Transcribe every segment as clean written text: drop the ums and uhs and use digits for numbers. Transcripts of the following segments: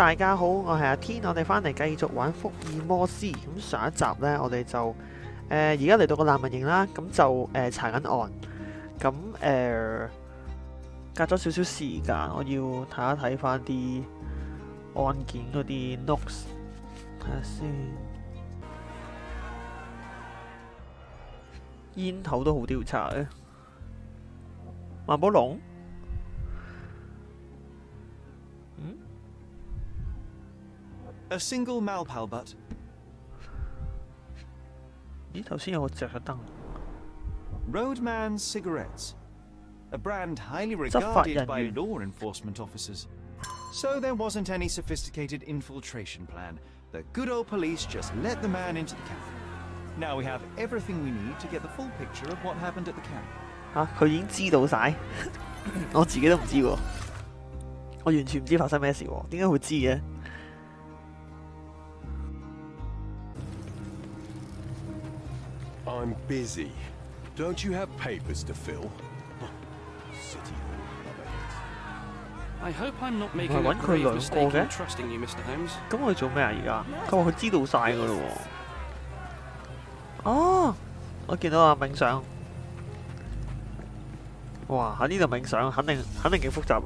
大家好，我係阿天，我哋翻嚟繼續玩福爾摩斯。咁上一集呢，我哋就而家嚟到個難民營啦，咁就查緊案。咁隔咗少少時間，我要睇一睇翻啲案件嗰啲 notes， 睇下先。煙頭都好調查嘅，萬寶龍。A single Malpal butt. 咦，頭先有個着咗燈。Roadman cigarettes, a brand highly regarded by law enforcement officers. So there wasn't any sophisticated infiltration plan. The good old police just let the man into the camp. Now we have everything we need to get the full picture of what happened at the camp. 嚇，佢已經知道晒，我自己都唔知喎，我完全唔知發生咩事喎，點解會知嘅？ I'm busy. Don't you have papers to fill? City I hope I'm not making a grave mistake in trusting you, Mr. Holmes. 咁我哋做咩啊？而家佢話佢知道晒噶咯喎。哦，我見到啊冥想。哇！喺呢度冥想，肯定幾複雜。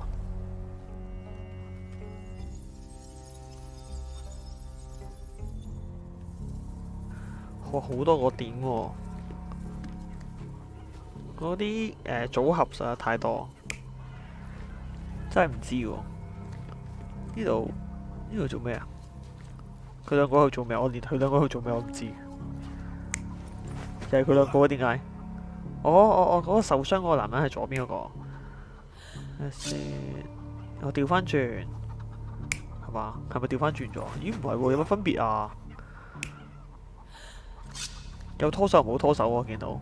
哇！好多個點喎。 嗰啲組合實在太多，真係唔知喎。呢度做咩啊？佢兩個喺度做咩？我連佢兩個喺度做咩我唔知。就係佢兩個點解？嗰個受傷嗰個男人係左邊嗰個。睇下先，我調翻轉，係嘛？係咪調翻轉咗？咦，唔係喎，有乜分別啊？有拖手冇拖手喎，見到。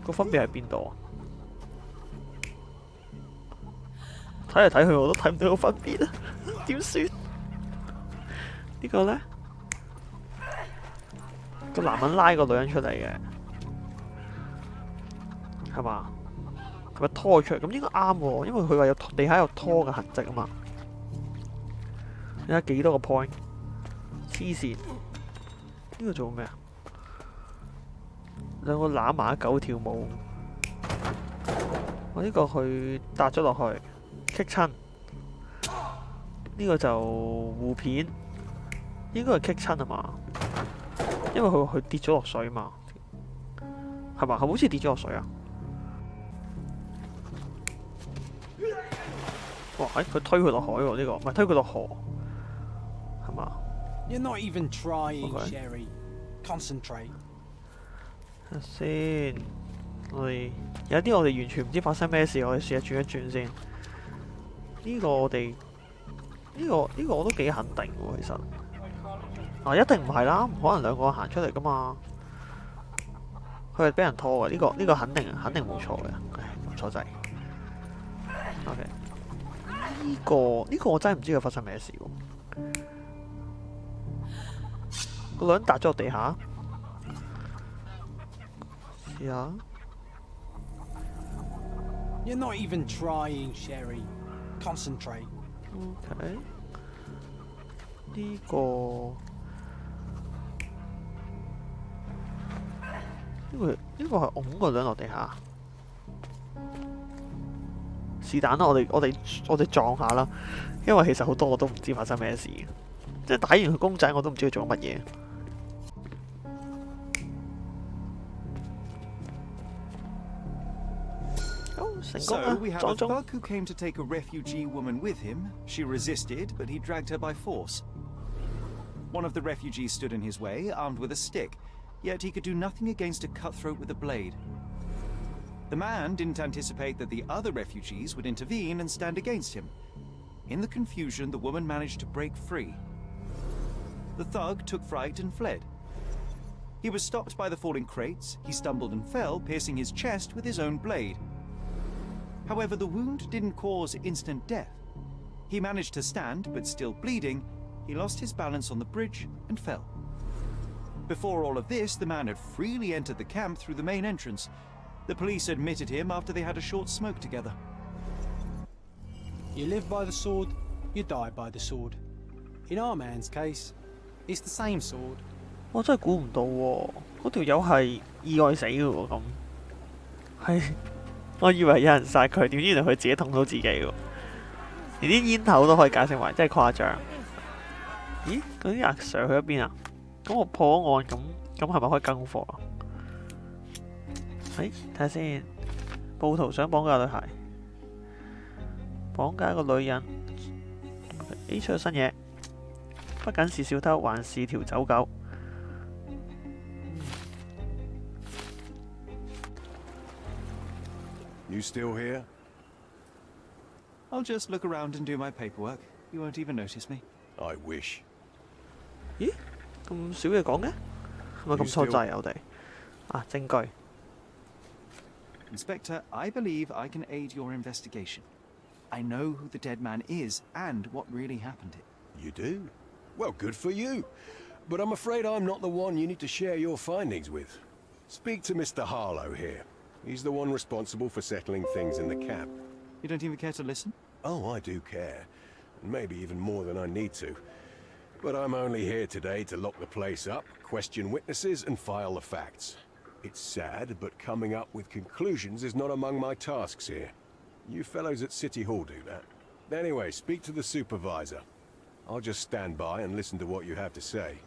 個分別喺邊度啊？睇嚟睇去我都睇唔到個分別啊！點算？呢個呢？個男人拉個女人出嚟嘅，係嘛？係咪拖出嚟？咁應該啱喎，因為佢話有地下有拖嘅痕跡啊嘛。你睇幾多個 point？ 黐線！呢個做咩啊？ 兩個攬埋一狗跳舞，我呢個去搭咗落去，棘親。呢個就護片，應該係棘親啊嘛，因為佢跌咗落水嘛，係嘛？係好似跌咗落水啊！哇！佢推佢落海喎，呢個唔係推佢落河，係嘛 You're not even trying, Sherry. Concentrate. 先，有啲我哋完全唔知發生咩事，我哋試下轉一轉先。呢個我哋呢個我都幾肯定喎，其實。啊，一定唔係啦，唔可能兩個行出嚟噶嘛。佢係俾人拖嘅，呢個肯定冇錯嘅，冇錯仔。OK， 呢個我真係唔知佢發生咩事喎。個女人笪咗落地下。 Yeah. You're not even trying, Sherry. Concentrate. Okay. 呢個係拱個女人落地下。是但啦，我哋撞下啦，因為其實好多我都唔知發生咩事，即係打完佢公仔我都唔知佢做乜嘢。 So we have a thug who came to take a refugee woman with him. She resisted, but he dragged her by force. One of the refugees stood in his way, armed with a stick, yet he could do nothing against a cutthroat with a blade. The man didn't anticipate that the other refugees would intervene and stand against him. In the confusion, the woman managed to break free. The thug took fright and fled. He was stopped by the falling crates. He stumbled and fell, piercing his chest with his own blade. However, the wound didn't cause instant death. He managed to stand, but still bleeding, he lost his balance on the bridge and fell. Before all of this, the man had freely entered the camp through the main entrance. The police admitted him after they had a short smoke together. You live by the sword, you die by the sword. In our man's case, it's the same sword. 我真係估唔到喎，嗰條友係意外死嘅喎，咁係我以為有人殺佢，點知原來佢自己捅到自己喎，連啲煙頭都可以解釋埋，真係誇張。咦？嗰啲阿 Sir 去咗邊啊？咁我破咗案，咁係咪可以更貨啊？睇下先，暴徒想綁架女孩，綁架一個女人。A 出咗新嘢，不僅是小偷，還是條走狗。You still here? I'll just look around and do my paperwork. You won't even notice me. I wish. 咦？咁少嘢講嘅？係咪咁錯滯我哋？啊，證據。Inspector, I believe I can aid your investigation. I know who the dead man is and what really happened. You do? Well, good for you. But I'm afraid I'm not the one you need to share your findings with. Speak to Mr. Harlow here. He's the one responsible for settling things in the camp. You don't even care to listen? Oh, I do care. And maybe even more than I need to. But I'm only here today to lock the place up, question witnesses, and file the facts. It's sad, but coming up with conclusions is not among my tasks here. You fellows at City Hall do that. Anyway, speak to the supervisor. I'll just stand by and listen to what you have to say.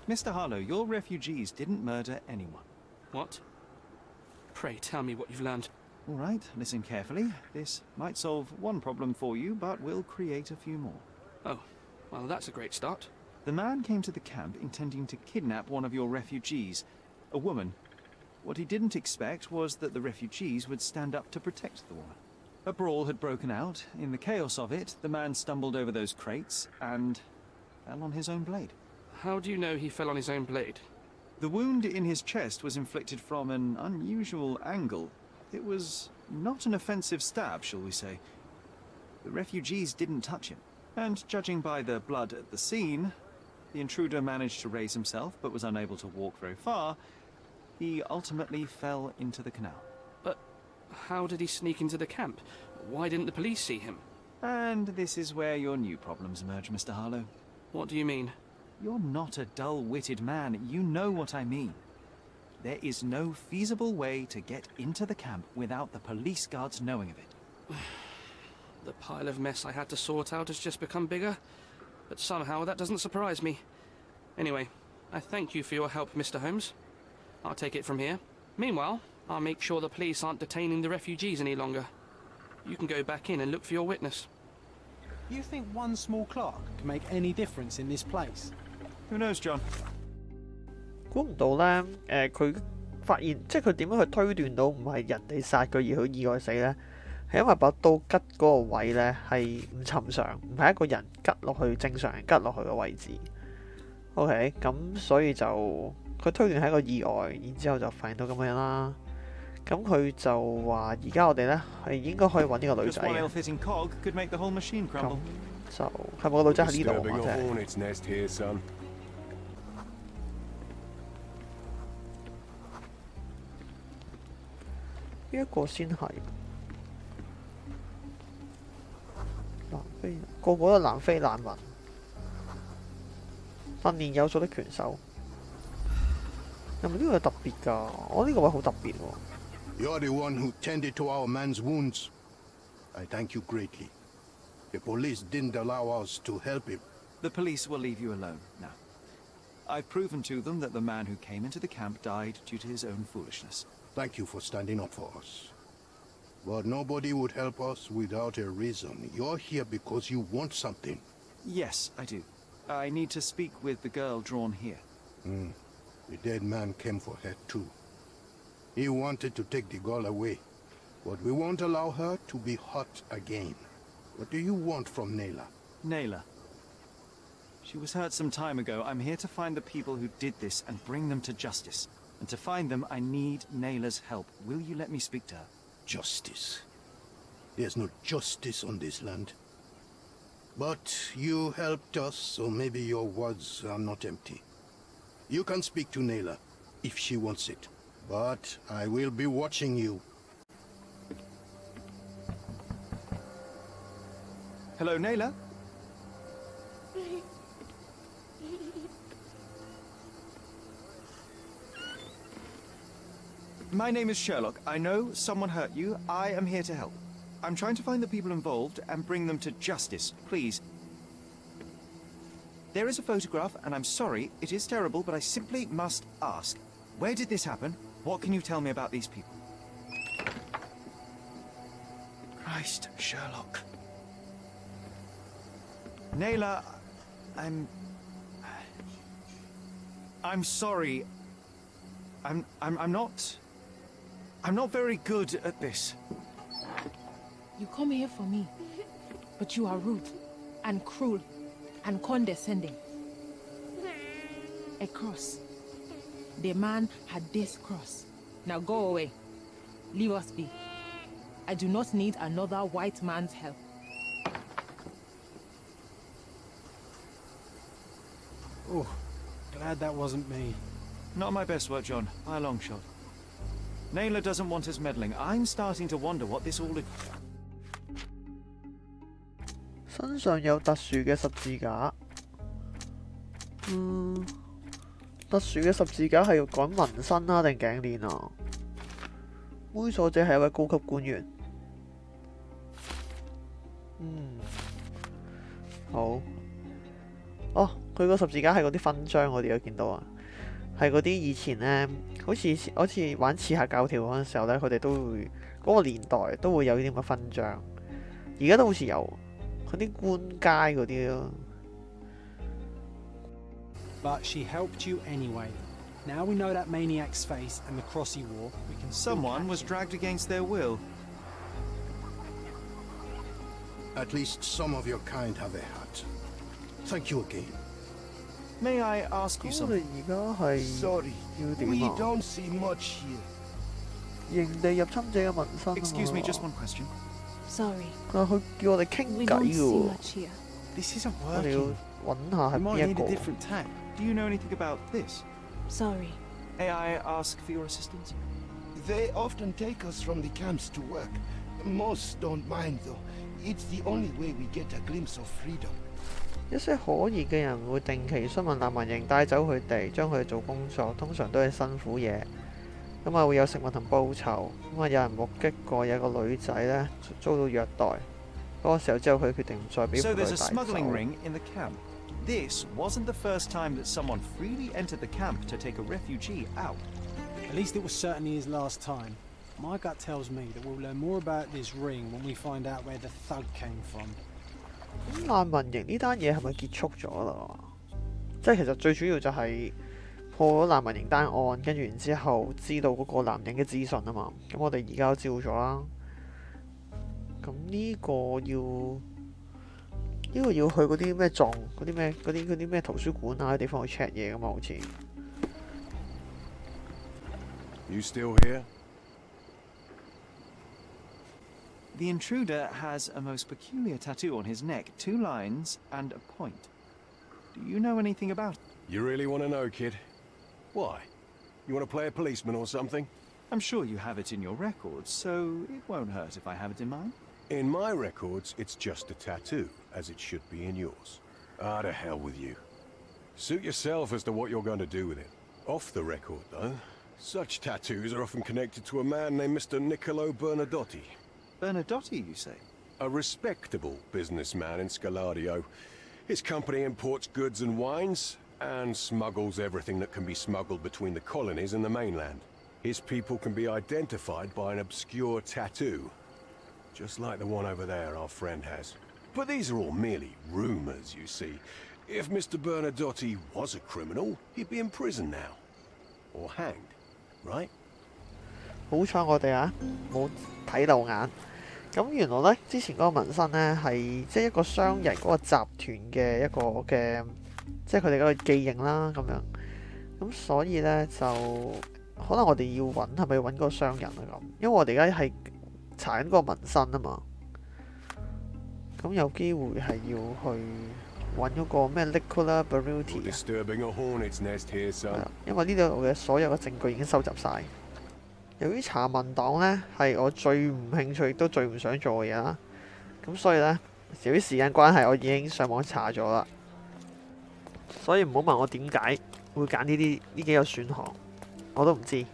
Mr. Harlow, your refugees didn't murder anyone. What? Pray tell me what you've learned. All right, listen carefully. This might solve one problem for you, but will create a few more. Oh, well, that's a great start. The man came to the camp intending to kidnap one of your refugees, a woman. What he didn't expect was that the refugees would stand up to protect the woman. A brawl had broken out. In the chaos of it, the man stumbled over those crates and fell on his own blade. How do you know he fell on his own blade? The wound in his chest was inflicted from an unusual angle. It was not an offensive stab, shall we say. The refugees didn't touch him, and judging by the blood at the scene, the intruder managed to raise himself but was unable to walk very far. He ultimately fell into the canal. But how did he sneak into the camp? Why didn't the police see him? And this is where your new problems emerge, Mr. Harlow. What do you mean? You're not a dull-witted man. You know what I mean. There is no feasible way to get into the camp without the police guards knowing of it. The pile of mess I had to sort out has just become bigger, but somehow that doesn't surprise me. Anyway, I thank you for your help, Mr. Holmes. I'll take it from here. Meanwhile, I'll make sure the police aren't detaining the refugees any longer. You can go back in and look for your witness. You think one small clerk can make any difference in this place? Who knows, John? 估唔到呢，佢發現即係佢點樣去推斷到唔係人哋殺佢而佢意外死呢？係因為把刀吉嗰個位呢係唔尋常，唔係一個人吉落去正常人吉落去嘅位置。OK， 咁所以就佢推斷係一個意外，然之後就發現到咁樣啦。咁佢就話：而家我哋呢係應該可以揾呢個女仔嘅。咁就係咪個女仔喺呢度啊？即係。呢一個先係南非，個個都南非難民，訓練有素的拳手。係咪呢個係特別㗎？我呢個位好特別喎。You're the one who tended to our man's wounds. I thank you greatly. The police didn't allow us to help him. The police will leave you alone now. I've proven to them that the man who came into the camp died due to his own foolishness. Thank you for standing up for us. But nobody would help us without a reason. You're here because you want something. Yes, I do. I need to speak with the girl drawn here. The dead man came for her too. He wanted to take the girl away, but we won't allow her to be hurt again. What do you want from Nayla? Nayla. She was hurt some time ago. I'm here to find the people who did this and bring them to justice. And to find them, I need Nayla's help. Will you let me speak to her? Justice. There's no justice on this land. But you helped us, so maybe your words are not empty. You can speak to Nayla, if she wants it. But I will be watching you. Hello, Naylor. My name is Sherlock. I know someone hurt you. I am here to help. I'm trying to find the people involved and bring them to justice. Please. There is a photograph, and I'm sorry, it is terrible, but I simply must ask. Where did this happen? What can you tell me about these people? Christ, Sherlock. Naylor, I'm sorry. I'm not very good at this. You come here for me, but you are rude and cruel and condescending. A cross. The man had this cross. Now go away. Leave us be. I do not need another white man's help. Oh, glad that wasn't me. Not my best work, John, by a long shot. Naylor doesn't want us meddling. I'm starting to wonder what this all is. 身上有特殊嘅十字架。特殊嘅十字架係要講紋身啊定頸鏈啊？猥瑣者係一位高級官員。好。哦，佢個十字架係嗰啲勳章，我哋有見到啊。係嗰啲以前呢，好似玩刺客教條嗰陣時候呢，佢哋都會嗰個年代都會有呢啲咁嘅勳章。而家都好似有嗰啲官階嗰啲咯。But she helped you anyway. Now we know that maniac's face and the cross he wore. We can. Someone was dragged against their will. At least some of your kind have a hat. Thank you again. May I ask you 我 something? 哋而家係 Sorry, 要點 we 啊？ don't see much here. 營地入侵者嘅紋身啊 Excuse me, 嘛 just one question. Sorry, 佢叫我哋傾 we 偈 don't 嘅 see 喎， much here. This isn't 我哋要 working. 揾下係 We might 邊一 need 個 a。different tack. Do you know anything about this? Sorry. May I ask for your assistance? They often take us from the camps to work. Most don't mind, though. It's the only way we get a glimpse of freedom. 一些可疑嘅人會定期詢問難民營，帶走佢哋，將佢哋做工作，通常都係辛苦嘢。咁啊會有食物同報酬。咁啊有人目擊過有個女仔呢遭到虐待，嗰個時候之後佢決定唔再俾 So 婦女 there's a 帶 smuggling 走。 ring in the camp. This wasn't the first time that someone freely entered the camp to take a refugee out. At least it was certainly his last time. My gut tells me that we'll learn more about this ring when we find out where the thug came from. 咁難民營呢單嘢係咪結束咗啦？即係其實最主要就係破咗難民營單案，跟住然之後知道嗰個男人嘅資訊啊嘛。咁我哋而家都知道咗啦。咁呢個要去嗰啲咩嗰啲咩圖書館啊啲地方去 check 嘢噶嘛，好似。You still here? The intruder has a most peculiar tattoo on his neck, 2 lines and a point. Do you know anything about it? You really want to know, kid? Why? You want to play a policeman or something? I'm sure you have it in your records, so it won't hurt if I have it in mine. In my records, it's just a tattoo, as it should be in yours. Ah, to hell with you. Suit yourself as to what you're going to do with it. Off the record, though, such tattoos are often connected to a man named Mr. Niccolo Bernadotti. Bernadotti, you say? A respectable businessman in Scaladio. His company imports goods and wines, and smuggles everything that can be smuggled between the colonies and the mainland. His people can be identified by an obscure tattoo, just like the one over there our friend has. But these are all merely rumors, you see. If Mr. Bernadotti was a criminal, he'd be in prison now. Or hanged, right? 好彩我哋啊冇睇漏眼。咁原來呢，之前嗰個紋身呢，係即係一個商人嗰個集團嘅一個嘅，即係佢哋嗰個記認啦咁樣。咁所以呢，就可能我哋要揾係咪揾嗰個商人啊咁？因為我哋而家係查緊嗰個紋身啊嘛。咁有機會係要去揾嗰個咩 Nicola Berruti 啊。 Disturbing a hornet's nest here, 係 son. 啦，因為呢度嘅所有嘅證據已經收集晒。由於查文檔呢係我最唔興趣亦都最唔想做嘅嘢啦，咁所以呢，由於時間關係，我已經上網查咗啦，所以唔好問我點解會揀呢幾個選項，我都唔知。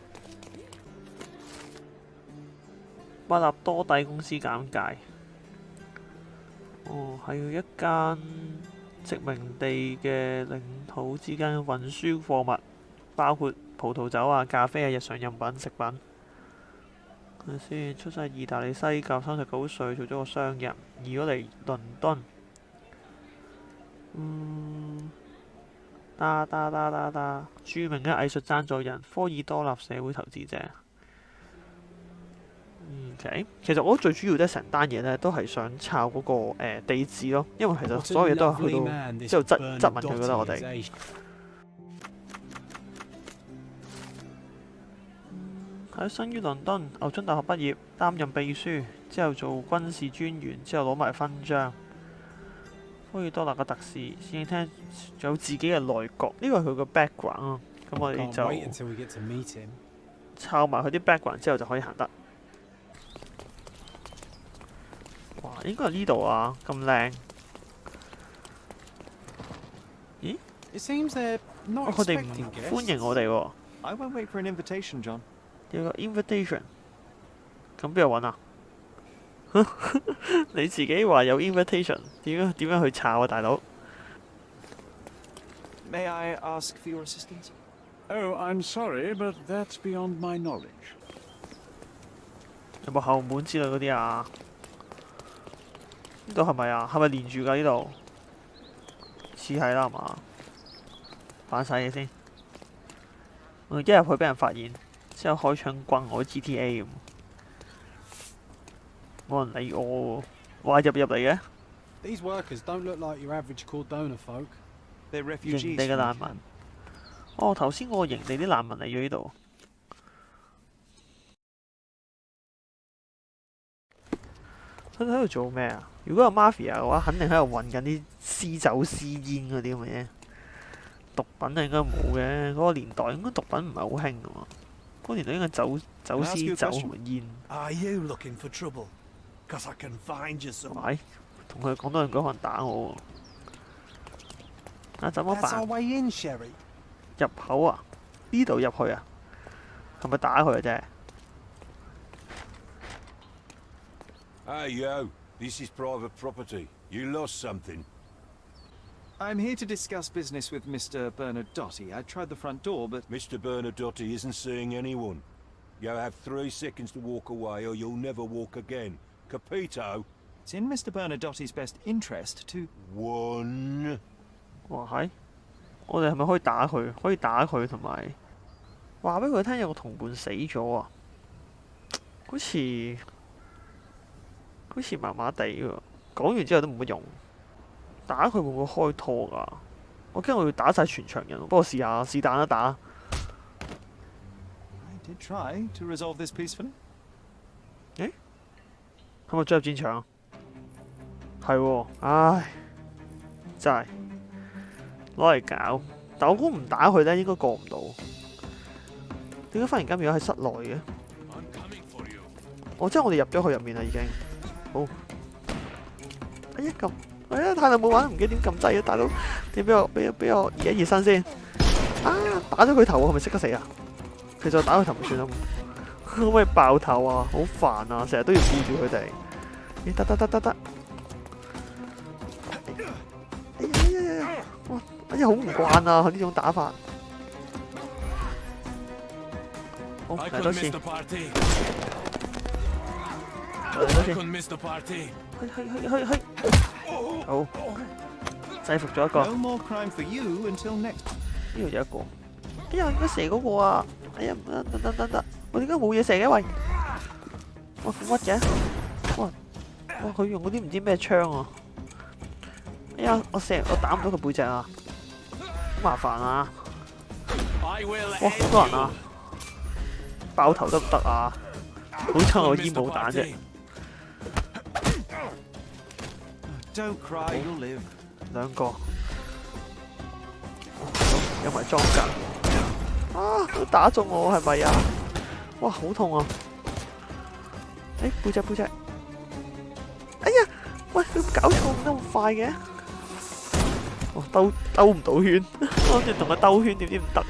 巴納多蒂公司簡介。哦，係一間殖民地嘅領土之間運輸貨物，包括葡萄酒啊、咖啡啊、日常用品、食品。睇下先，出世意大利西甲，39歲，做咗個商人，移咗嚟倫敦。著名嘅藝術贊助人，科爾多納社會投資者。OK， 其實我覺得最主要咧，成單嘢咧都係想抄嗰個地址咯，因為其實所有嘢都係去到之後質問佢覺得我哋。喺生於倫敦，牛津大學畢業，擔任秘書，之後做軍事專員，之後攞埋勳章。科爾多納嘅特使，先聽仲有自己嘅內閣，呢個係佢個 background 啊。咁我哋就抄埋佢啲 background 之後就可以行得。哇，應該係呢度啊，咁靚。咦？佢哋唔歡迎我哋喎。I won't wait for an invitation, John. 有個 invitation， 咁邊度揾啊？你自己話有 invitation， 點樣去抄啊，大佬 May I ask for your assistance? Oh, I'm sorry, but that's beyond my knowledge. 有冇後門之類嗰啲啊？呢度係咪啊？係咪連住㗎？呢度似係啦，係嘛？扮晒嘢先，我一入去俾人發現。之後開槍轟我 GTA 咁，冇人理我喎，話入嚟嘅。These workers don't look like your average Cordona folk. They're refugees. 營地嘅難民。哦，頭先嗰個營地啲難民嚟咗呢度。佢哋喺度做咩啊？如果有 mafia 嘅話，肯定喺度運緊啲私酒私煙嗰啲咁嘅嘢。毒品應該冇嘅，嗰個年代應該毒品唔係好興㗎嘛。嗰年代應該走私酒同埋煙。喂，同佢講多兩句可能打我喎。啊，怎麼辦？入口啊？呢度入去啊？係咪打佢啊？啫？Hey yo, this is private property. You lost something. I'm here to discuss business with Mr. Bernadotti. I tried the front door, but... Mr. Bernadotti isn't seeing anyone. You have 3 seconds to walk away or you'll never walk again. Capito? It's in Mr. Bernadotti's best interest to... 1. 哇係，我哋係咪可以打佢？可以打佢同埋話俾佢聽有個同伴死咗啊！好似麻麻地喎。講完之後都冇乜用。打佢會唔會開拖㗎？我驚我要打晒全場人，不過試下是但一打。I did try to resolve this peacefully. 誒，係咪進入戰場？係喎，唉，真係攞嚟搞。但我估唔打佢咧，應該過唔到。點解忽然間變咗喺室內嘅？哦，即係我哋入咗去入面啦，已經。好。哎呀咁。哎呀，太耐冇玩，唔記得點撳掣啊！大佬，你俾我熱一熱身先。啊，打咗佢頭喎，係咪識得死啊？其實我打佢頭唔算啊，可唔可以爆頭啊？好煩啊，成日都要顧住佢哋。咦，得。哎呀，哇！哎呀，好唔慣啊，佢呢種打法。好，嚟多次。去。好，制服咗一個。呢度有一個。哎呀，應該射嗰個啊！哎呀，得，我點解冇嘢射嘅？喂，哇，屈嘅？哇，佢用嗰啲唔知咩槍啊！哎呀，我打唔到佢背脊啊！好麻煩啊！哇，好多人啊！爆頭得唔得啊？好彩我煙霧彈啫。Don't cry, you'll live. 兩個，有埋裝甲。啊！都打中我係咪啊？哇！好痛啊！誒，背脊！哎呀！喂，佢搞錯咁得咁快嘅？我兜唔到圈，我諗住同佢兜圈，點知唔得？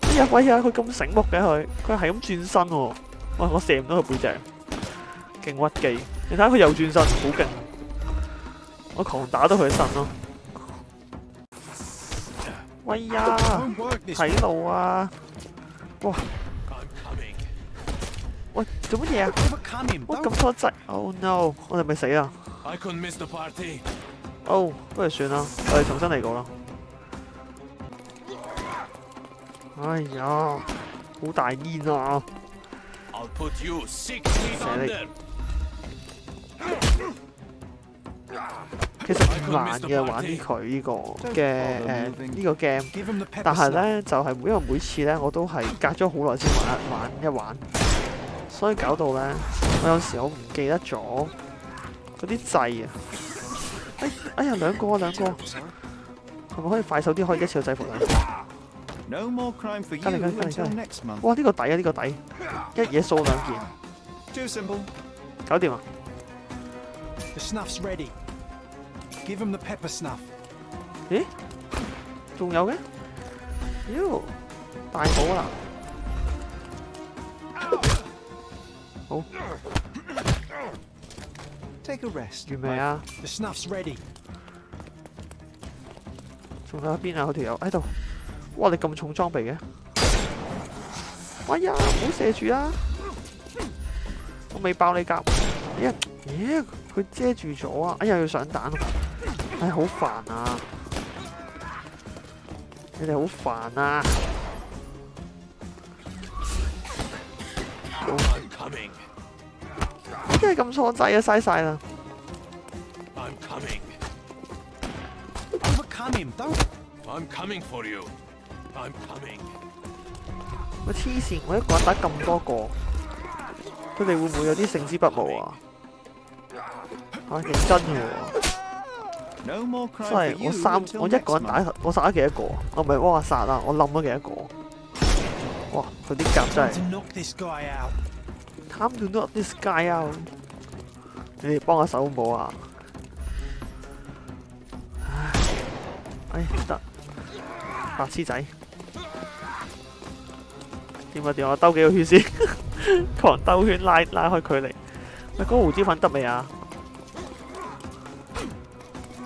哎呀喂呀，佢咁醒目嘅佢係咁轉身喎。喂，我射唔到佢背脊，勁屈機。你睇下佢又轉身，好勁。我狂打到佢身咯。喂呀，睇路啊！哇！喂，做乜嘢啊？喂，咁多掣 ！Oh no！ 我哋咪死啊！哦，不如算啦，我哋重新嚟過啦。哎呀，好大煙啊！射力。其實唔難嘅玩佢呢個嘅呢個 game， 但係咧就係因為每次咧我都係隔咗好耐先玩一玩，所以搞到咧我有時我唔記得咗嗰啲掣啊！哎呀兩個，係咪可以快手啲可以一次制服兩個？隔離！哇呢個抵啊呢個抵，一嘢掃兩件，搞掂啊！ The snuff's ready. Give him the pepper snuff. 咦？仲有嘅？妖，大好啦！好。Take a rest. 完未啊 The snuff's ready. 仲有邊啊？嗰條友喺度。哇！你咁重裝備嘅？哎呀，唔好射住啊！我未爆你甲。哎呀，咦？佢遮住咗啊！哎呀，要上彈啊！唉，好煩啊！你哋好煩啊！點解咁錯掣啊？嘥晒啦！ Overcome him, don't. I'm coming for you. I'm coming. 我黐線！我一個人打咁多個，佢哋會唔會有啲勝之不武啊？啊，認真嘅喎！真係我一個人打，我殺咗幾多個？我唔係幫我殺啊！我冧咗幾多個？哇！佢啲甲真係 Time to knock this guy out. Time to knock this guy out。你哋幫我手好唔好啊？唉，得白痴仔。點啊！兜幾個圈先，狂兜圈拉開距離。喂，嗰個胡椒粉得未啊？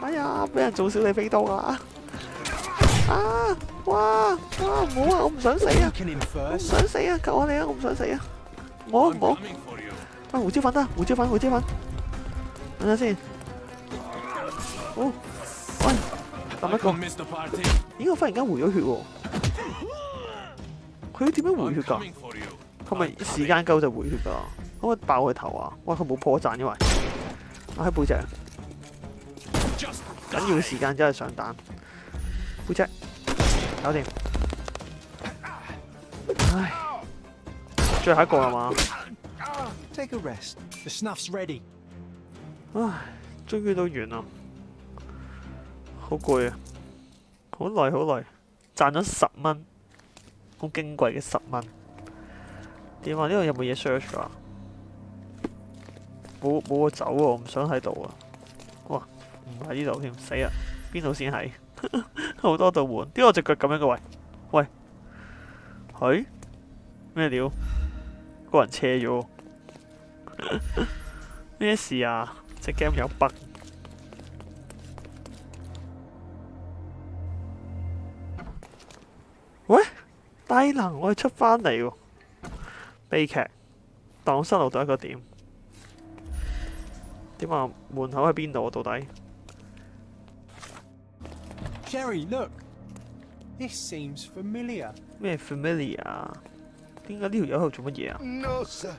哎呀！俾人做小李飛刀啊！啊！哇！唔好啊！我唔想死啊！我唔想死啊！救我哋啊！我唔想死啊！唔好！喂，胡椒粉得，胡椒粉！等陣先。好，喂，撳一個。咦！我忽然間回咗血喎。佢點樣回血㗎？係咪時間夠就回血㗎？可唔可以爆佢頭啊？哇！佢冇破綻，因為我喺背脊。緊要時間真係上彈，背脊搞掂。唉，最後一個係嘛？ Take a rest. The snuff's ready. 唉，終於都完啦，好攰啊！好耐，賺咗10蚊，好矜貴嘅10蚊。點啊？呢度有冇嘢 search 啊？冇個走喎，我唔想喺度啊！哇！唔喺呢度添，死啊！邊度先係？好多道門，點解我隻腳咁樣嘅喂？係咩料？個人斜咗，咩事啊？隻 game 有 bug。喂，低能，我哋出返嚟喎！悲劇，蕩失路到一個點。點啊？門口喺邊度啊？到底？ Sherry, look. This seems familiar. 咩 familiar？ 點解呢條友喺度做乜嘢啊？ No, sir.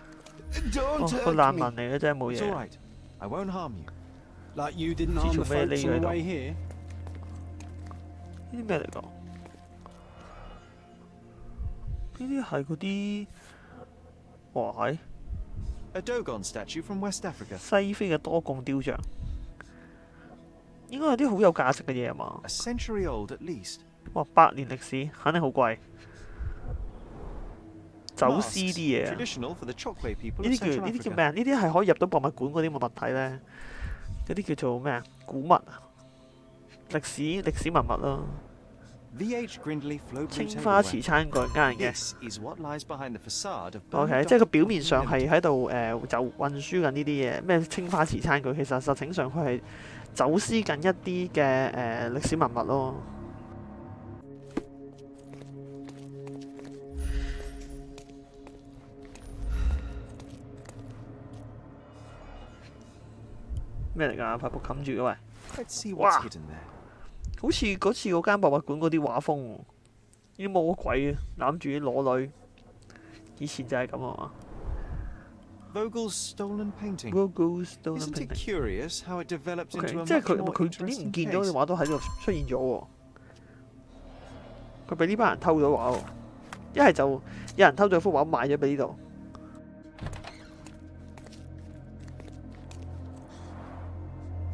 Don't 哦，個 hurt 難民 me. 嚟嘅啫，冇 It's 嘢 all。right. I won't harm you. Like you didn't harm the folks on the way here. 呢啲咩嚟㗎？呢啲係嗰啲，哇係 A Dogon statue from West Africa. 西非嘅多貢雕像，應該有啲好有價值嘅嘢啊嘛。 A century old at least. 哇，100年歷史，肯定好貴。走私啲嘢啊！ Traditional for the Chokwe people 呢 of 啲 Central 叫 Africa. 咩啊？呢啲係可以入到博物館嗰啲物體咧，嗰啲叫做咩啊？古物啊，歷史文物咯。青花瓷餐具呃人嘅。OK， 即係佢表面上係喺度就運輸緊呢啲嘢，咩青花瓷餐具，其實實情上佢係走私緊一啲嘅歷史文物咯。咩嚟㗎？塊布冚住嘅喂！哇！好似嗰次嗰間博物館嗰啲畫風喎，已經冇乜鬼嘅，攬住啲裸女，以前就係咁啊嘛。Vogel's stolen painting. Vogel's stolen Isn't it painting. curious how it developed into a 即係 much more 佢啲唔 interesting 見咗嘅 case? 畫都喺度出現咗喎。佢俾呢班人偷咗畫喎，一係就有人偷咗幅畫賣咗俾呢度。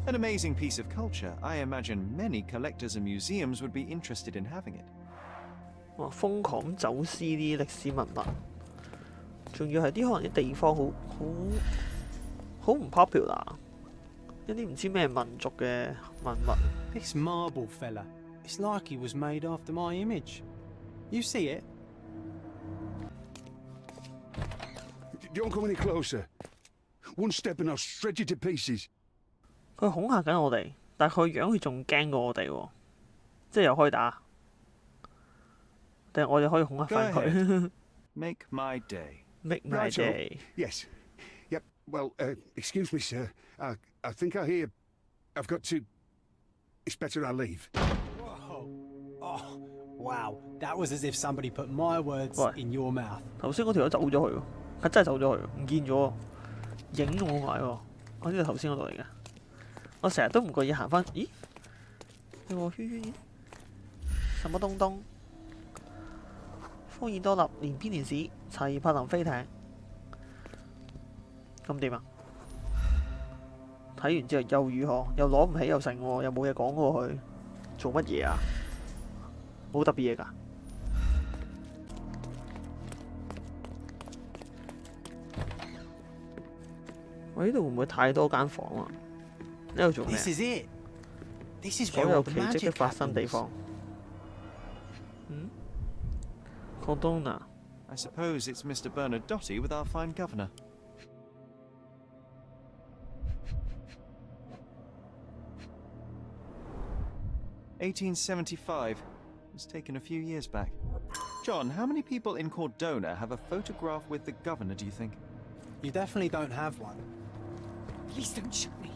An amazing piece of culture. I imagine many collectors and museums would be interested in having it. 哇！瘋狂咁走私啲歷史文物，仲要係啲可能啲地方好唔 popular， 一啲唔知咩民族嘅文物。This marble fella, it's like he was made after my image. You see it? Don't come any closer. One step and I'll shred you to pieces. 佢恐嚇緊我哋，但係佢樣佢仲驚過我哋喎，即係又可以打，定係我哋可以恐嚇翻佢 Make my day.？Make my day. Yes. Yep. Well, excuse me, sir. I think I hear I've got to. It's better I leave. Whoa. Oh, wow. That was as if somebody put my words 喂 in your mouth. 頭先嗰條友走咗去喎，係真係走咗去，唔見咗，影我埋喎。我呢度頭先嗰度嚟嘅，我成日都唔覺意行翻，咦？有個圈圈，什麼東東？科爾多納連篇連史，齊柏林飛艇，咁點啊？睇完之後又如何？又攞唔起又成喎，又冇嘢講過佢，做乜嘢啊？冇特別嘢㗎。我呢度會唔會太多間房啊？呢度做咩？ This is it. This is 所 where 有 all 奇 the 蹟嘅 magic 發生地 happens. 方。Cordona。 I suppose it's Mr. Bernadotte with our fine governor. (1875) was taken a few years back. John, how many people in Cordona have a photograph with the governor, do you think? You definitely don't have one. Please don't shoot me.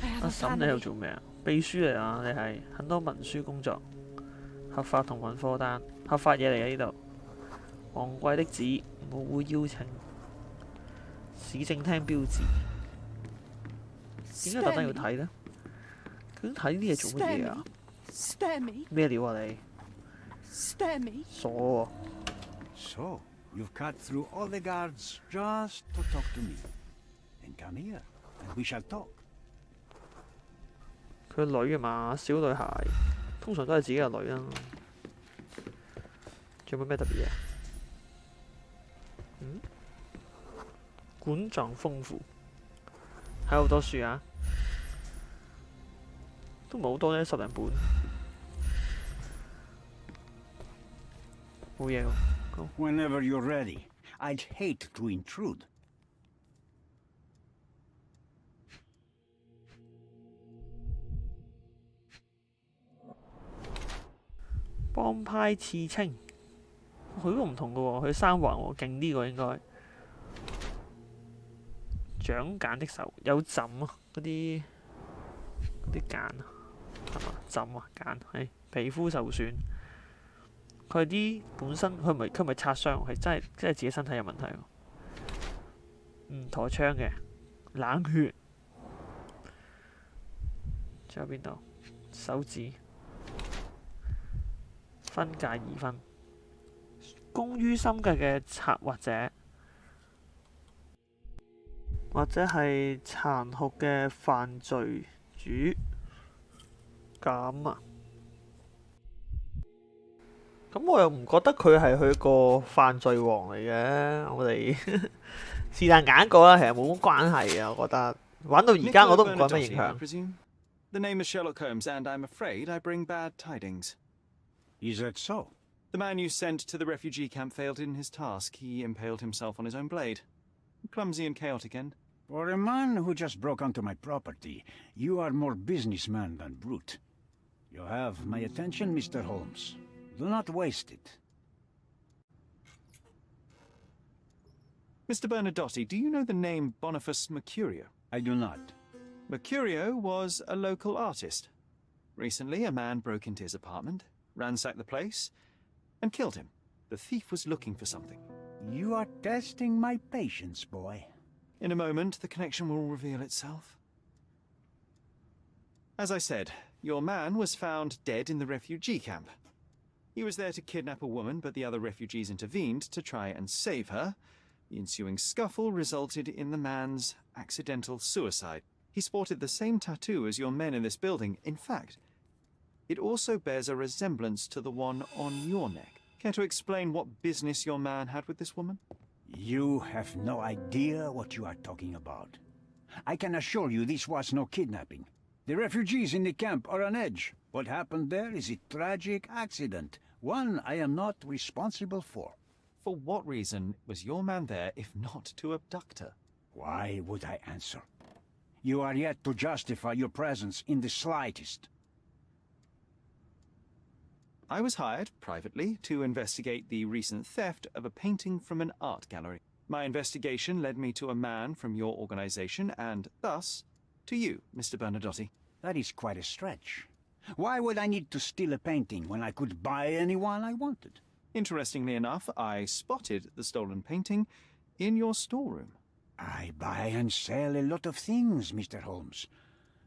I have 阿 a 嬸，你喺度 family. 做咩啊？秘書嚟啊！你係很多文書工作，合法同運貨單，合法嘢嚟嘅呢度。昂貴的紙，冇邀請，市政廳標誌。點解特登要睇呢？究竟睇呢啲嘢做乜嘢啊？ Spare me. 咩料啊你？ Spare me. 傻喎！ So, you've cut through all the guards just to talk to me. Then come here, and we shall talk. 佢女啊嘛，小女孩，通常都係自己嘅女啦。仲有冇咩特別嘢？館藏豐富，睇好多書啊！都唔係好多啫，10零本。冇嘢喎。 Whenever you're ready, I'd hate to intrude. 幫派刺青，佢都唔同嘅喎，佢三環喎，勁啲喎應該。掌揀的手有枕啊，嗰啲揀啊，係嘛？枕啊，揀係皮膚受損。佢係啲本身佢唔係擦傷，係真係自己身體有問題喎。陀槍嘅冷血，仲有邊度？手指分界2分，工於心計嘅策劃者，或者係殘酷嘅犯罪主咁啊！咁我又唔覺得佢係佢個犯罪王嚟嘅，我哋是但揀一個啦，其實冇乜關係嘅，我覺得。玩到而家我都唔覺有咩 Bernadotte, 影 I 響。 presume? The name is Sherlock Holmes, and I'm afraid I bring bad tidings. Is that so? The man you sent to the refugee camp failed in his task. He impaled himself on his own blade. Clumsy and chaotic end. For a man who just broke onto my property, you are more businessman than brute. You have my attention, Mr. Holmes. Do not waste it. Mr. Bernadotte, do you know the name Boniface Mercurio? I do not. Mercurio was a local artist. Recently, a man broke into his apartment, ransacked the place, and killed him. The thief was looking for something. You are testing my patience, boy. In a moment, the connection will reveal itself. As I said, your man was found dead in the refugee camp. He was there to kidnap a woman, but the other refugees intervened to try and save her. The ensuing scuffle resulted in the man's accidental suicide. He sported the same tattoo as your men in this building. In fact, it also bears a resemblance to the one on your neck. Care to explain what business your man had with this woman? You have no idea what you are talking about. I can assure you this was no kidnapping. The refugees in the camp are on edge. What happened there is a tragic accident, one I am not responsible for. For what reason was your man there if not to abduct her? Why would I answer? You are yet to justify your presence in the slightest. I was hired, privately, to investigate the recent theft of a painting from an art gallery. My investigation led me to a man from your organization and, thus, to you, Mr. Bernadotte. That is quite a stretch. Why would I need to steal a painting when I could buy anyone I wanted? Interestingly enough, I spotted the stolen painting in your storeroom. I buy and sell a lot of things, Mr. Holmes.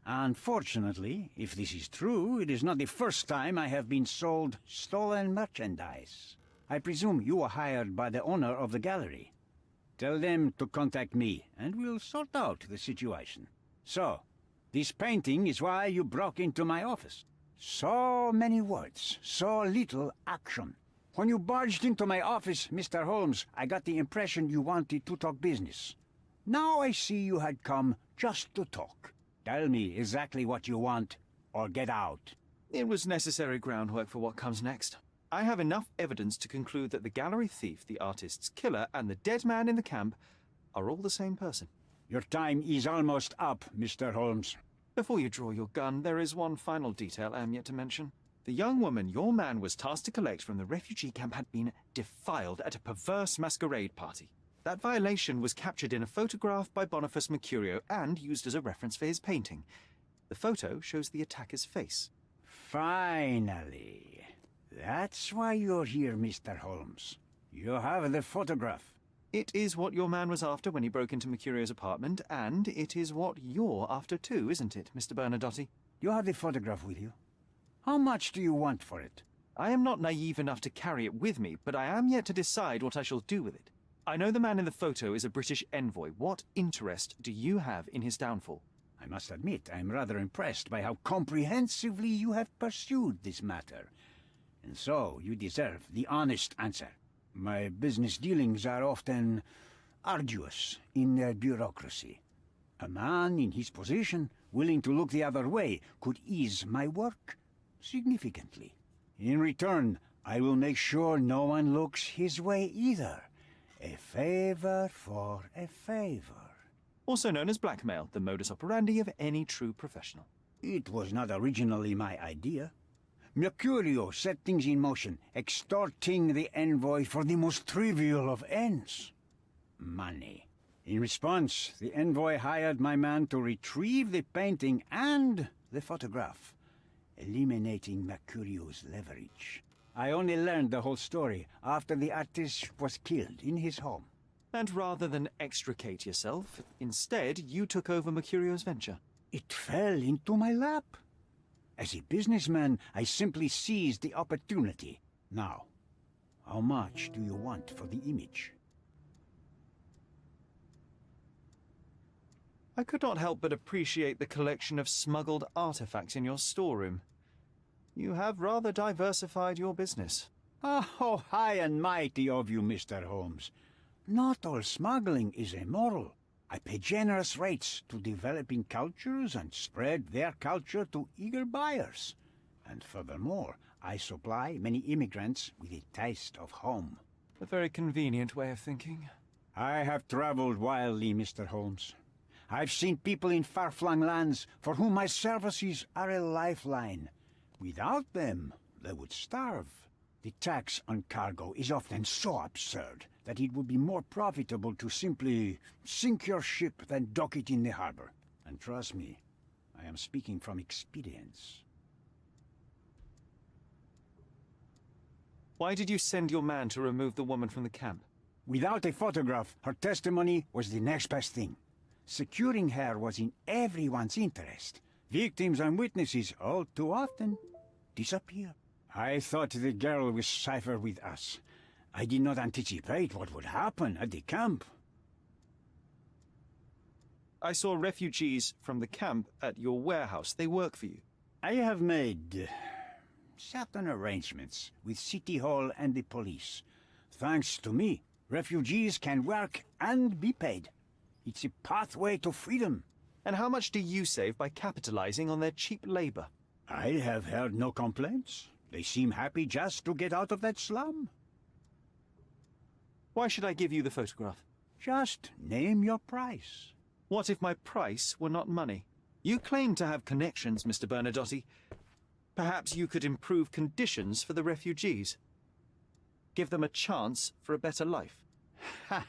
Unfortunately, if this is true, it is not the first time I have been sold stolen merchandise. I presume you were hired by the owner of the gallery. Tell them to contact me, and we'll sort out the situation. So, this painting is why you broke into my office. So many words, so little action. When you barged into my office, Mr. Holmes, I got the impression you wanted to talk business. Now I see you had come just to talk. Tell me exactly what you want, or get out. It was necessary groundwork for what comes next. I have enough evidence to conclude that the gallery thief, the artist's killer, and the dead man in the camp are all the same person. Your time is almost up, Mr. Holmes. Before you draw your gun, there is one final detail I am yet to mention. The young woman your man was tasked to collect from the refugee camp had been defiled at a perverse masquerade party. That violation was captured in a photograph by Boniface Mercurio and used as a reference for his painting. The photo shows the attacker's face. Finally. That's why you're here, Mr. Holmes. You have the photograph. It is what your man was after when he broke into Mercurio's apartment, and it is what you're after too, isn't it, Mr. Bernadotte? You have the photograph with you. How much do you want for it? I am not naive enough to carry it with me, but I am yet to decide what I shall do with it. I know the man in the photo is a British envoy. What interest do you have in his downfall? I must admit, I am rather impressed by how comprehensively you have pursued this matter. And so, you deserve the honest answer. My business dealings are often arduous in their bureaucracy. A man in his position, willing to look the other way, could ease my work significantly. In return, I will make sure no one looks his way either. A favor for a favor. Also known as blackmail, the modus operandi of any true professional. It was not originally my idea. Mercurio set things in motion, extorting the envoy for the most trivial of ends. Money. In response, the envoy hired my man to retrieve the painting and the photograph, eliminating Mercurio's leverage. I only learned the whole story after the artist was killed in his home. And rather than extricate yourself, instead you took over Mercurio's venture. It fell into my lap. As a businessman, I simply seized the opportunity. Now, how much do you want for the image? I could not help but appreciate the collection of smuggled artifacts in your storeroom. You have rather diversified your business. Oh, high and mighty of you, Mr. Holmes. Not all smuggling is immoral. I pay generous rates to developing cultures and spread their culture to eager buyers. And furthermore, I supply many immigrants with a taste of home. A very convenient way of thinking. I have traveled widely, Mr. Holmes. I've seen people in far-flung lands for whom my services are a lifeline. Without them, they would starve. The tax on cargo is often so absurd that it would be more profitable to simply sink your ship than dock it in the harbor. And trust me, I am speaking from experience. Why did you send your man to remove the woman from the camp? Without a photograph, her testimony was the next best thing. Securing her was in everyone's interest. Victims and witnesses all too often disappear. I thought the girl was safer with us. I did not anticipate what would happen at the camp. I saw refugees from the camp at your warehouse. They work for you. I have made certain arrangements with City Hall and the police. Thanks to me, refugees can work and be paid. It's a pathway to freedom. And how much do you save by capitalizing on their cheap labor? I have heard no complaints. They seem happy just to get out of that slum. Why should I give you the photograph? Just name your price. What if my price were not money? You claim to have connections, Mr. Bernadotte. Perhaps you could improve conditions for the refugees. Give them a chance for a better life. Ha!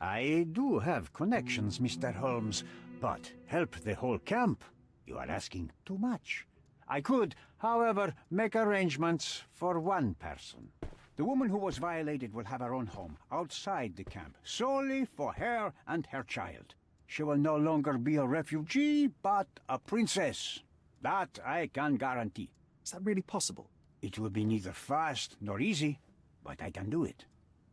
I do have connections, Mr. Holmes, but help the whole camp? You are asking too much. I could, however, make arrangements for one person. The woman who was violated will have her own home outside the camp, solely for her and her child. She will no longer be a refugee, but a princess. That I can guarantee. Is that really possible? It will be neither fast nor easy, but I can do it.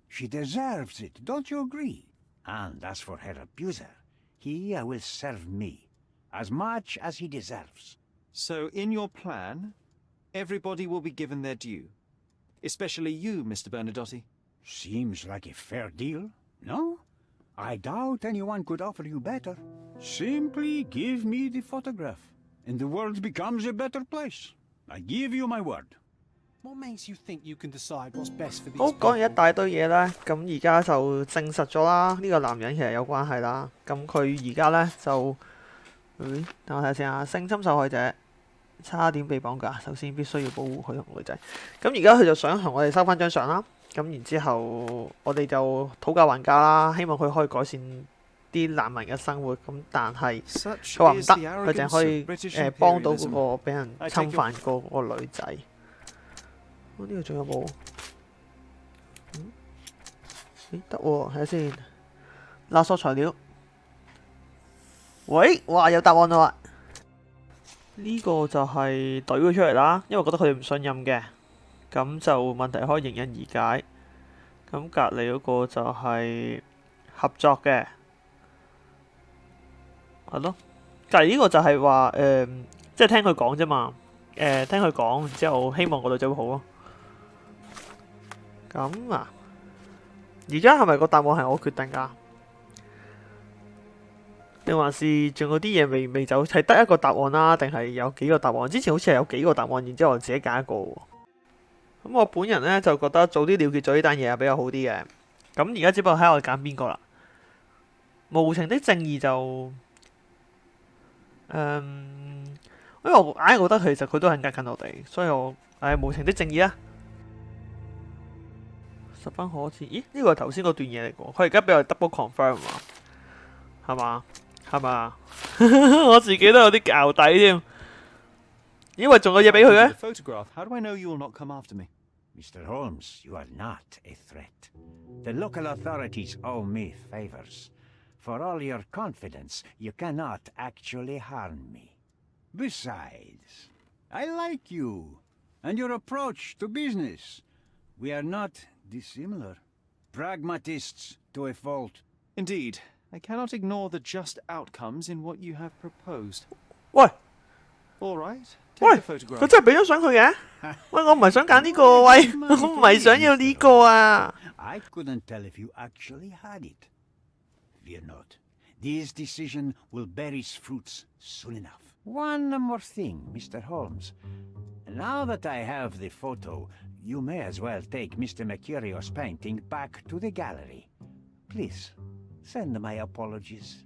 She deserves it, don't you agree? And as for her abuser, he will serve me, as much as he deserves. So, in your plan, everybody will be given their due. Especially you, Mr. Bernadotte. Seems like a fair deal, no? I doubt anyone could offer you better. Simply give me the photograph, and the world becomes a better place. I give you my word. What makes you think you can decide what's best for these 好，講完一 people? 大堆嘢咧，咁而家就證實咗啦，呢個男人其實有關係啦。咁佢而家咧就，等我睇下先啊，性侵受害者差點被綁架，首先必須要保護佢同女仔。咁而家佢就想同我哋收翻張相啦。咁然之後，我哋就討價還價啦，希望佢可以改善啲難民嘅生活。咁但係佢話唔得，佢淨係可以幫到嗰個俾人侵犯過嗰個女仔。呢度仲有冇？得喎，睇下先。勒索材料。喂，哇，有答案啦！呢個就係懟佢出嚟啦，因為覺得佢哋唔信任嘅，咁就問題可以迎刃而解。咁隔離嗰個就係合作嘅，係咯。隔離呢個就係話即係聽佢講啫嘛。聽佢講，然之後希望個女仔會好咯。咁啊，而家係咪個答案係我決定㗎？定還是仲有啲嘢未走？係得一個答案啦，定係有幾個答案？之前好似係有幾個答案，然之後我自己揀一個喎。咁我本人呢，就覺得早啲了結咗呢單嘢係比較好啲嘅。咁而家只不過睇我揀邊個啦。無情的正義就因為我硬係覺得其實佢都係呃緊我哋，所以我無情的正義啊！十分可恥。咦？呢個係頭先嗰段嘢嚟嘅喎，佢而家俾我 double confirm 啊，係嘛？係嘛？我自己都有啲淆底添，因為仲有嘢俾佢嘅。How do I know you will not come after me? Mr. Holmes, you are not a threat. The local authorities owe me favors. For all your confidence, you cannot actually harm me. Besides, I like you and your approach to business. We are not dissimilar. Pragmatists to a fault. Indeed, I cannot ignore the just outcomes in what you have proposed. 喂 All right, 喂， take the 佢 photograph. 真係俾咗相佢嘅？喂，我唔係想揀呢個，喂，我唔係想要呢個啊！ I couldn't tell if you actually had it. Fear not. This decision will bear its fruits soon enough. One more thing, Mr. Holmes. Now that I have the photo, you may as well take Mr. Mercurio's painting back to the gallery. Please, send my apologies.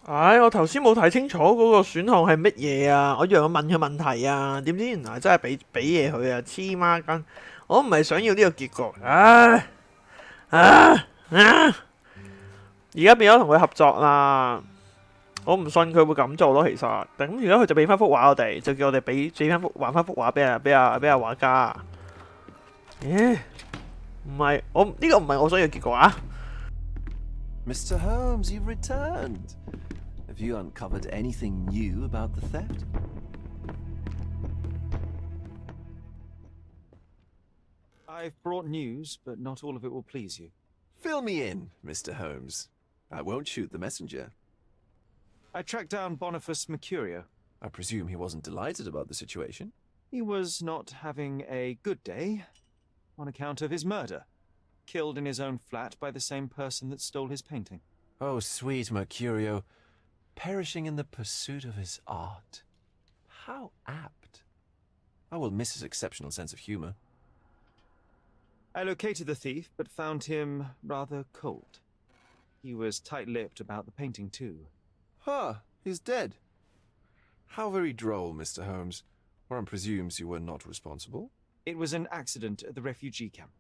我頭先冇睇清楚嗰個選項係乜嘢啊！我以為我問佢問題啊，點知原來真係俾嘢佢啊！黐孖筋，我唔係想要呢個結局。而家變咗同佢合作啦，我唔信佢會咁做咯。其實，咁而家佢就俾翻幅畫我哋，就叫我哋還翻幅畫俾畫家。唔係我呢個唔係我想要嘅結局啊！ Mr. Holmes, you've returned. Have you uncovered anything new about the theft? I've brought news, but not all of it will please you. Fill me in, Mr. Holmes. I won't shoot the messenger. I tracked down Boniface Mercurio. I presume he wasn't delighted about the situation. He was not having a good day on account of his murder. Killed in his own flat by the same person that stole his painting. Oh, sweet Mercurio. Perishing in the pursuit of his art. How apt. I will miss his exceptional sense of humor. I located the thief, but found him rather cold. He was tight-lipped about the painting, too. He's dead. How very droll, Mr. Holmes. One presumes you were not responsible. It was an accident at the refugee camp.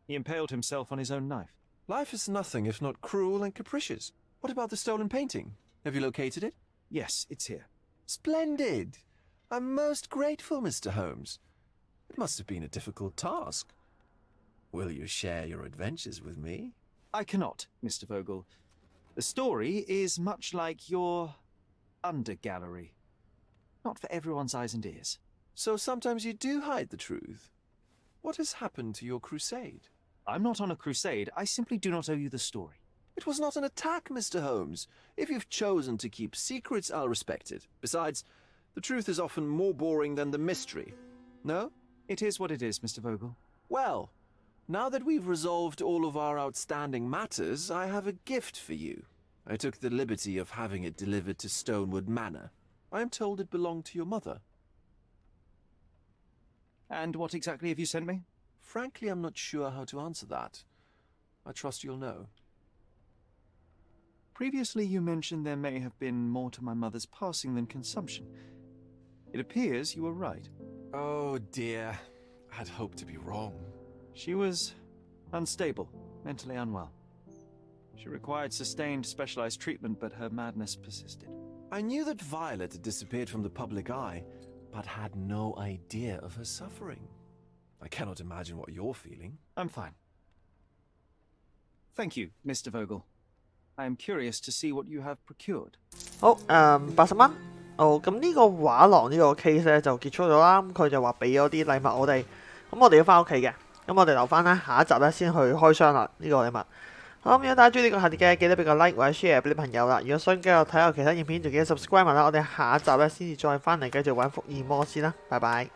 He impaled himself on his own knife. Life is nothing if not cruel and capricious. What about the stolen painting? Have you located it? Yes, it's here. Splendid. I'm most grateful, Mr. Holmes. It must have been a difficult task. Will you share your adventures with me? I cannot, Mr. Vogel. The story is much like your undergallery. Not for everyone's eyes and ears. So sometimes you do hide the truth. What has happened to your crusade? I'm not on a crusade. I simply do not owe you the story. It was not an attack, Mr. Holmes. If you've chosen to keep secrets, I'll respect it. Besides, the truth is often more boring than the mystery. No? It is what it is, Mr. Vogel. Well, now that we've resolved all of our outstanding matters, I have a gift for you. I took the liberty of having it delivered to Stonewood Manor. I am told it belonged to your mother. And what exactly have you sent me? Frankly, I'm not sure how to answer that. I trust you'll know. Previously, you mentioned there may have been more to my mother's passing than consumption. It appears you were right. Oh dear. I'd hoped to be wrong. She was unstable, mentally unwell. She required sustained, specialized treatment, but her madness persisted. I knew that Violet had disappeared from the public eye, but had no idea of her suffering. I cannot imagine what you're feeling. I'm fine. Thank you, Mr. Vogel. I am curious to see what you have procured. 好，80蚊。咁呢個畫廊呢個 case 咧就結束咗啦。咁佢就話俾咗啲禮物我哋，咁我哋要翻屋企嘅。咁我哋留翻咧下一集咧先去開箱啦。呢個禮物。好，咁如果大家中意呢個系列嘅，記得俾個 like 或者 share 俾啲朋友啦。如果想繼續睇我其他影片，就記得 subscribe 埋啦。我哋下一集咧先至再翻嚟繼續玩福爾摩斯啦。拜拜。